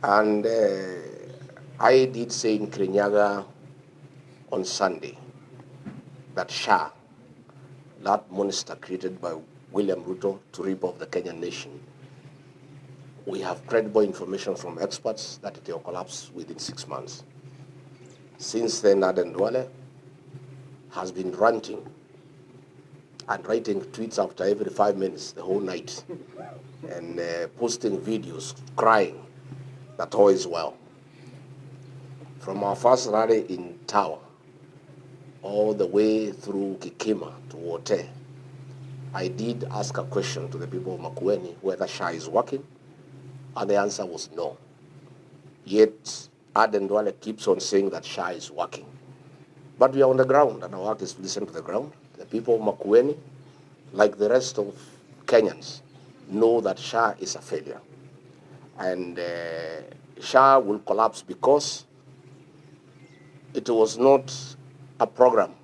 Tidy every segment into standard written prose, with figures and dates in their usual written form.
And I did say in Kirinyaga on Sunday that Sha, that monster created by William Ruto to rip off the Kenyan nation, we have credible information from experts that it will collapse within 6 months. Since then, Aden Duale has been ranting and writing tweets after every 5 minutes the whole night and posting videos crying that all is well. From our first rally in Tower all the way through Kikima to Wote, I did ask a question to the people of Makueni whether Sha is working, and the answer was no. Yet Aden Duale keeps on saying that Sha is working. But we are on the ground, and our work is to listen to the ground. The people of Makueni, like the rest of Kenyans, know that Sha is a failure. And Sha will collapse because it was not a program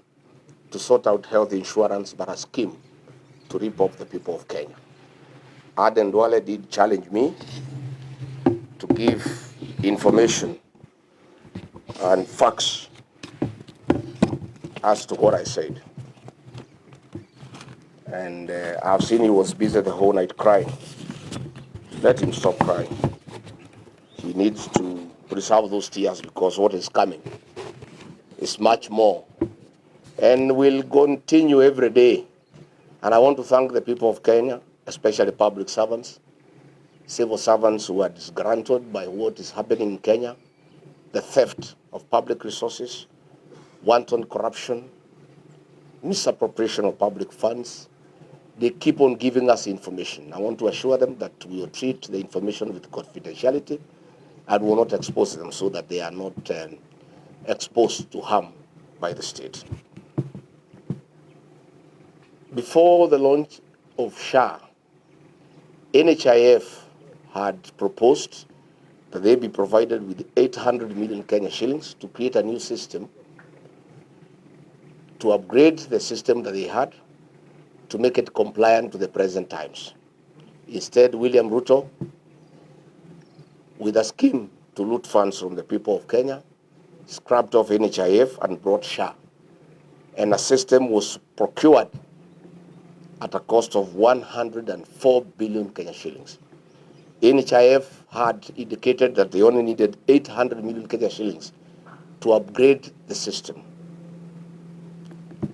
to sort out health insurance, but a scheme to rip off the people of Kenya. Aden Duale did challenge me to give information and facts as to what I said. And I've seen he was busy the whole night crying. Let him stop crying. He needs to preserve those tears because what is coming is much more. And will continue every day. And I want to thank the people of Kenya, especially public servants, civil servants who are disgruntled by what is happening in Kenya, the theft of public resources, wanton corruption, misappropriation of public funds. They keep on giving us information. I want to assure them that we will treat the information with confidentiality and will not expose them so that they are not exposed to harm by the state. Before the launch of Sha, NHIF had proposed that they be provided with 800 million Kenya shillings to create a new system, to upgrade the system that they had, to make it compliant to the present times. Instead, William Ruto, with a scheme to loot funds from the people of Kenya, scrapped off NHIF and brought Sha. And a system was procured at a cost of 104 billion Kenya shillings. NHIF had indicated that they only needed 800 million Kenya shillings to upgrade the system.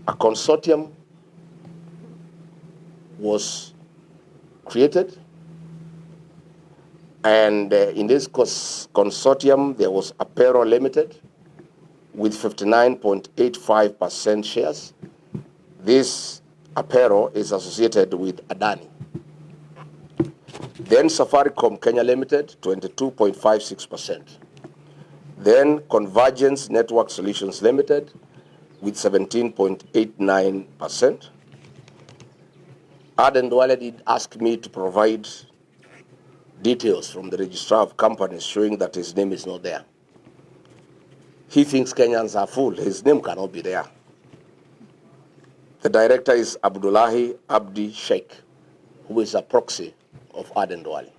A consortium was created, and in this consortium there was Apero Limited with 59.85% shares. This Apero is associated with Adani. Then Safaricom Kenya Limited, 22.56%. Then Convergence Network Solutions Limited with 17.89%. Aden Duale did ask me to provide details from the registrar of companies showing that his name is not there. He thinks Kenyans are full. His name cannot be there. The director is Abdullahi Abdi Sheikh, who is a proxy of Aden Duale.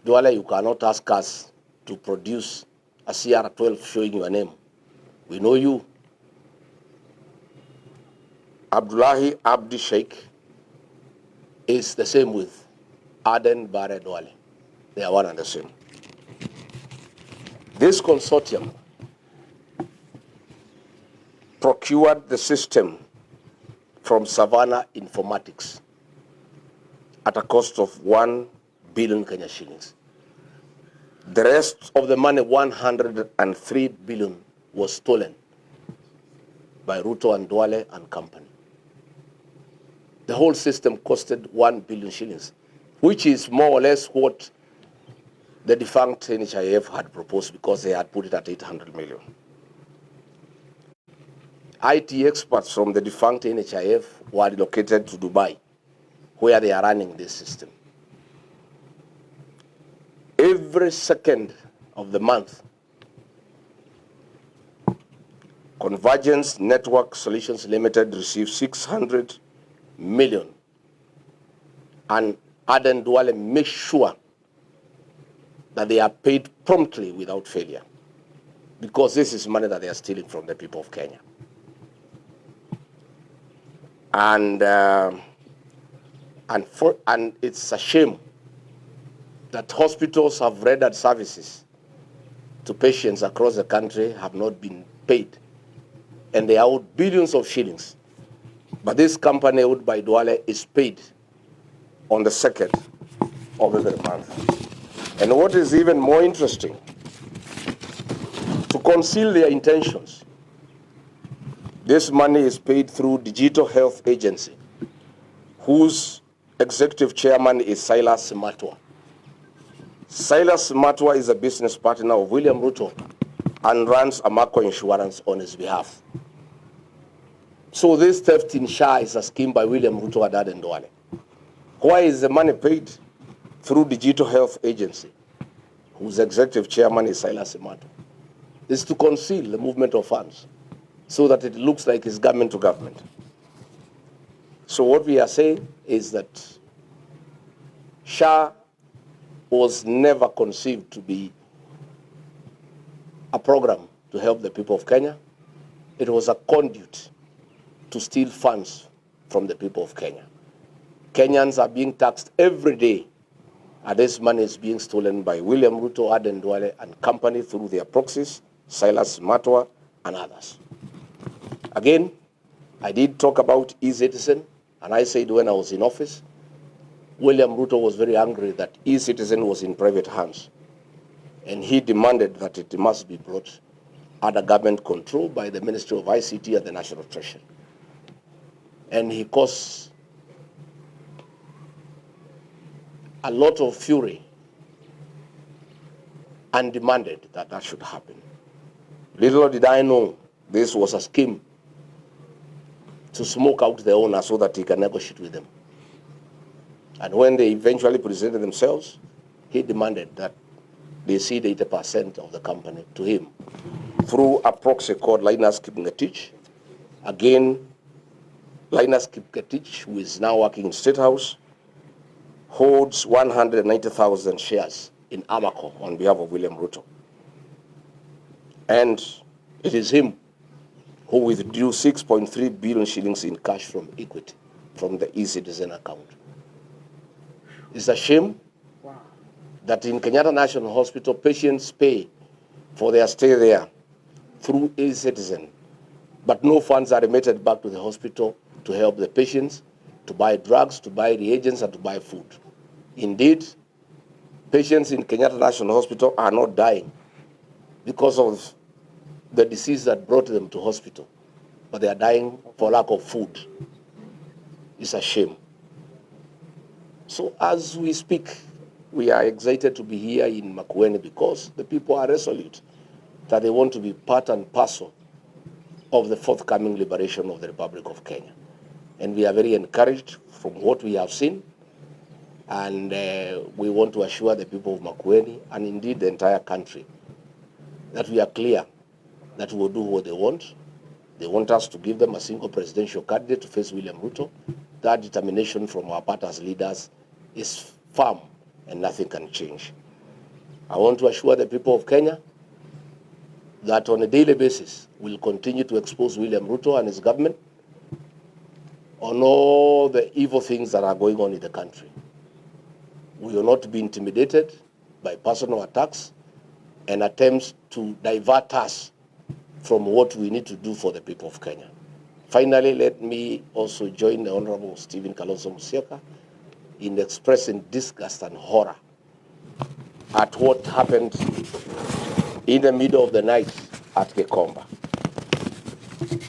Duale, you cannot ask us to produce a CR12 showing your name. We know you. Abdullahi Abdi Sheikh is the same with Aden Bare Duale. They are one and the same. This consortium procured the system from Savannah Informatics at a cost of 1 billion Kenya shillings. The rest of the money, 103 billion, was stolen by Ruto and Duale and company. The whole system costed 1 billion shillings, which is more or less what the defunct NHIF had proposed because they had put it at 800 million. IT experts from the defunct NHIF were relocated to Dubai, where they are running this system. Every second of the month, Convergence Network Solutions Limited received 600 million, and Aden Duale makes sure that they are paid promptly without failure, because this is money that they are stealing from the people of Kenya. And it's a shame that hospitals have rendered services to patients across the country have not been paid, and they are owed billions of shillings. But this company owned by Duale is paid on the 2nd of every month. And what is even more interesting, to conceal their intentions, this money is paid through Digital Health Agency, whose executive chairman is Silas Matwa. Silas Matwa is a business partner of William Ruto and runs Amaco Insurance on his behalf. So this theft in Sha is a scheme by William Ruto, Adad and Duale. Why is the money paid through Digital Health Agency, whose executive chairman is Silas Matwa? It's to conceal the movement of funds so that it looks like it's government to government. So what we are saying is that Sha was never conceived to be a program to help the people of Kenya. It was a conduit to steal funds from the people of Kenya. Kenyans are being taxed every day, and this money is being stolen by William Ruto, Aden Duale, and company through their proxies, Silas Matwa, and others. Again, I did talk about e-citizen, and I said when I was in office, William Ruto was very angry that e-citizen was in private hands, and he demanded that it must be brought under government control by the Ministry of ICT and the National Treasury. And he caused a lot of fury and demanded that that should happen. Little did I know this was a scheme to smoke out the owner so that he can negotiate with them. And when they eventually presented themselves, he demanded that they cede 80% of the company to him through a proxy called Linus Kipngetich. Again, Linus Kipngetich, who is now working in State House, holds 190,000 shares in Amaco on behalf of William Ruto. And it is him who withdrew 6.3 billion shillings in cash from Equity, from the e-citizen account. It's a shame that in Kenyatta National Hospital, patients pay for their stay there through e-citizen, but no funds are remitted back to the hospital to help the patients, to buy drugs, to buy reagents, and to buy food. Indeed, patients in Kenyatta National Hospital are not dying because of the disease that brought them to hospital, but they are dying for lack of food. It's a shame. So as we speak, we are excited to be here in Makueni because the people are resolute that they want to be part and parcel of the forthcoming liberation of the Republic of Kenya. And we are very encouraged from what we have seen, and we want to assure the people of Makueni, and indeed the entire country, that we are clear that we will do what they want. They want us to give them a single presidential candidate to face William Ruto. That determination from our part as leaders is firm, and nothing can change. I want to assure the people of Kenya that on a daily basis, we'll continue to expose William Ruto and his government on all the evil things that are going on in the country. We will not be intimidated by personal attacks and attempts to divert us from what we need to do for the people of Kenya. Finally, let me also join the Honorable Stephen Kalonzo Musyoka in expressing disgust and horror at what happened in the middle of the night at Gekomba.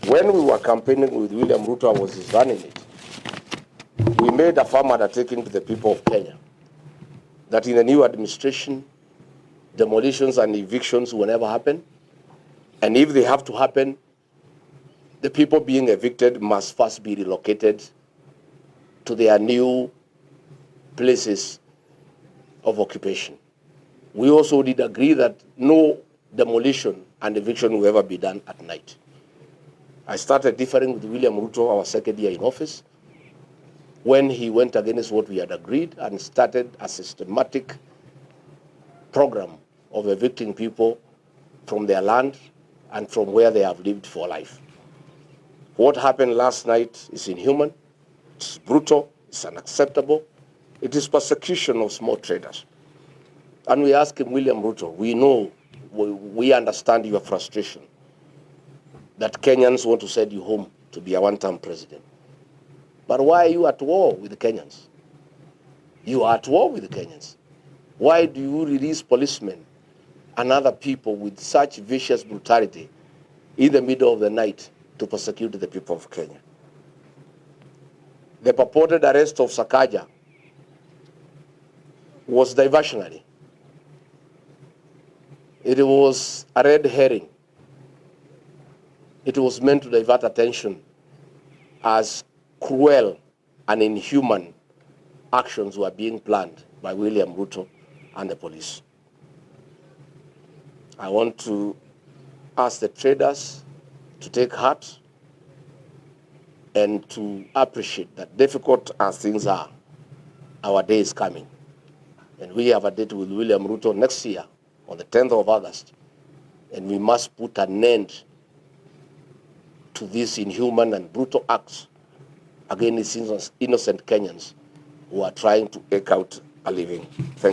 When we were campaigning with William Ruto, I was running it. We made a firm undertaking to the people of Kenya that in the new administration, demolitions and evictions will never happen. And if they have to happen, the people being evicted must first be relocated to their new places of occupation. We also did agree that no demolition and eviction will ever be done at night. I started differing with William Ruto, our second year in office, when he went against what we had agreed and started a systematic program of evicting people from their land and from where they have lived for life. What happened last night is inhuman, it's brutal, it's unacceptable. It is persecution of small traders. And we ask him, William Ruto, we know, we understand your frustration that Kenyans want to send you home to be a one-term president. But why are you at war with the Kenyans? You are at war with the Kenyans. Why do you release policemen and other people with such vicious brutality in the middle of the night to persecute the people of Kenya? The purported arrest of Sakaja was diversionary. It was a red herring. It was meant to divert attention as cruel and inhuman actions were being planned by William Ruto and the police. I want to ask the traders to take heart and to appreciate that difficult as things are, our day is coming. And we have a date with William Ruto next year on the 10th of August. And we must put an end to these inhuman and brutal acts against innocent Kenyans who are trying to eke out a living. Thank you.